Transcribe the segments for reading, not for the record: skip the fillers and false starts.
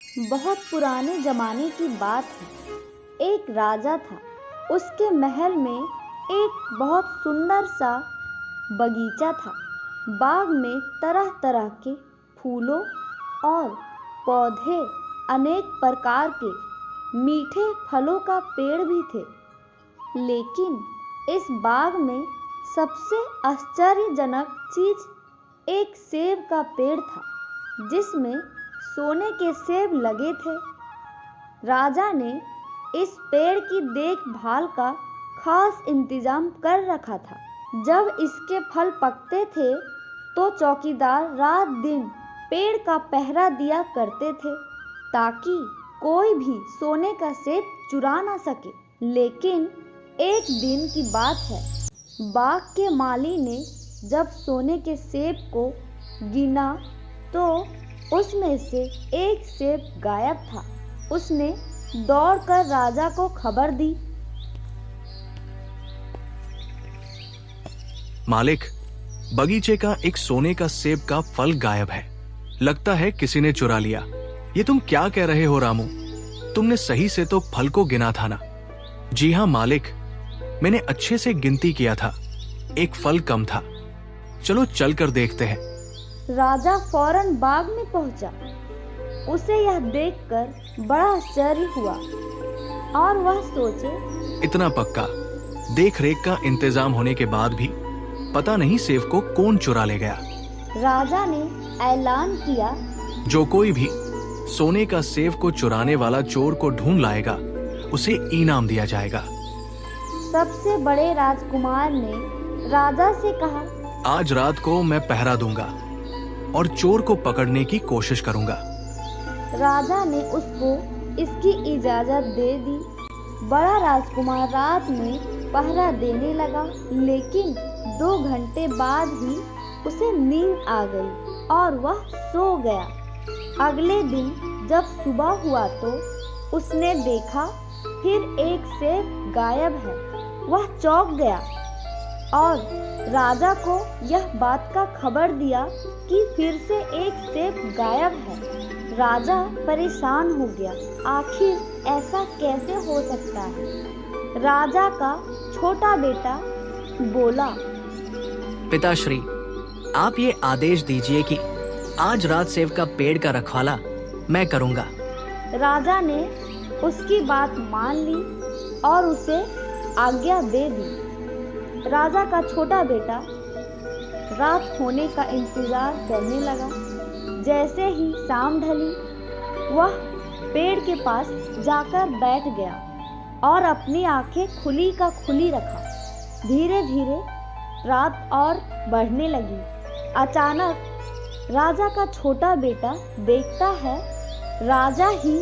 बहुत पुराने जमाने की बात है। एक राजा था। उसके महल में एक बहुत सुंदर सा बगीचा था। बाग में तरह तरह के फूलों और पौधे, अनेक प्रकार के मीठे फलों का पेड़ भी थे। लेकिन इस बाग में सबसे आश्चर्यजनक चीज एक सेब का पेड़ था, जिसमें सोने के सेब लगे थे। राजा ने इस पेड़ की देखभाल का खास इंतजाम कर रखा था। जब इसके फल पकते थे तो चौकीदार रात दिन पेड़ का पहरा दिया करते थे, ताकि कोई भी सोने का सेब चुरा ना सके। लेकिन एक दिन की बात है, बाग के माली ने जब सोने के सेब को गिना तो उसमें से एक सेब गायब था। उसने दौड़कर राजा को खबर दी। मालिक, बगीचे का एक सोने का सेब का फल गायब है। लगता है किसी ने चुरा लिया। ये तुम क्या कह रहे हो रामू? तुमने सही से तो फल को गिना था ना? जी हाँ मालिक, मैंने अच्छे से गिनती किया था। एक फल कम था। चलो चलकर देखते हैं। राजा फौरन बाग में पहुंचा। उसे यह देखकर बड़ा आश्चर्य हुआ और वह सोचे, इतना पक्का देख रेख का इंतजाम होने के बाद भी पता नहीं सेब को कौन चुरा ले गया। राजा ने ऐलान किया, जो कोई भी सोने का सेब को चुराने वाला चोर को ढूंढ लाएगा, उसे इनाम दिया जाएगा। सबसे बड़े राजकुमार ने राजा से कहा, आज रात को मैं पहरा दूंगा और चोर को पकड़ने की कोशिश करूंगा। राजा ने उसको इसकी इजाजत दे दी। बड़ा राजकुमार रात में पहरा देने लगा, लेकिन 2 घंटे बाद ही उसे नींद आ गई और वह सो गया। अगले दिन जब सुबह हुआ तो उसने देखा फिर एक सेब गायब है। वह चौंक गया और राजा को यह बात का खबर दिया कि फिर से एक सेब गायब है। राजा परेशान हो गया। आखिर ऐसा कैसे हो सकता है? राजा का छोटा बेटा बोला, पिताश्री, आप ये आदेश दीजिए कि आज रात सेब का पेड़ का रखवाला मैं करूंगा। राजा ने उसकी बात मान ली और उसे आज्ञा दे दी। राजा का छोटा बेटा रात होने का इंतजार करने लगा। जैसे ही शाम ढली, वह पेड़ के पास जाकर बैठ गया और अपनी आंखें खुली का खुली रखा। धीरे धीरे रात और बढ़ने लगी। अचानक राजा का छोटा बेटा देखता है, राजा ही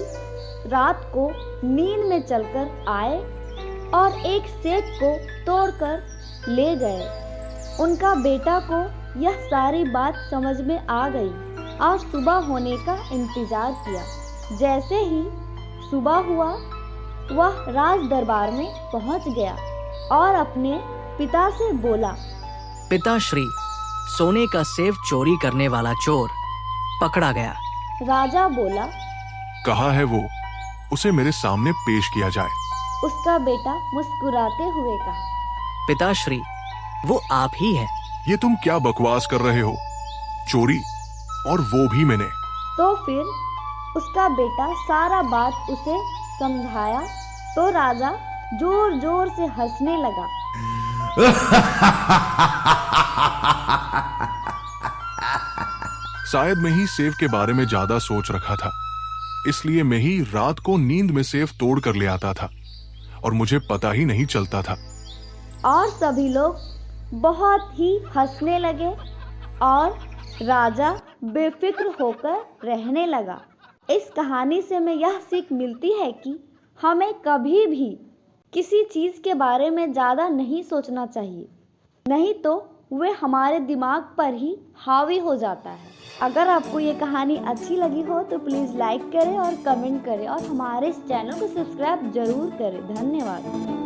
रात को नींद में चलकर आए और एक सेब को तोड़कर ले गए। उनका बेटा को यह सारी बात समझ में आ गई और सुबह होने का इंतजार किया। जैसे ही सुबह हुआ, वह राज दरबार में पहुंच गया और अपने पिता से बोला, पिताश्री, सोने का सेब चोरी करने वाला चोर पकड़ा गया। राजा बोला, कहाँ है वो? उसे मेरे सामने पेश किया जाए। उसका बेटा मुस्कुराते हुए कहा, पिताश्री, वो आप ही हैं। ये तुम क्या बकवास कर रहे हो? चोरी, और वो भी मैंने। तो फिर उसका बेटा सारा बात उसे समझाया तो राजा जोर जोर से हंसने लगा। शायद मैं ही सेब के बारे में ज्यादा सोच रखा था, इसलिए मैं ही रात को नींद में सेब तोड़ कर ले आता था और मुझे पता ही नहीं चलता था। और सभी लोग बहुत ही हंसने लगे और राजा बेफिक्र होकर रहने लगा। इस कहानी से हमें यह सीख मिलती है कि हमें कभी भी किसी चीज़ के बारे में ज़्यादा नहीं सोचना चाहिए, नहीं तो वे हमारे दिमाग पर ही हावी हो जाता है। अगर आपको ये कहानी अच्छी लगी हो तो प्लीज़ लाइक करें और कमेंट करें और हमारे इस चैनल को सब्सक्राइब जरूर करें। धन्यवाद।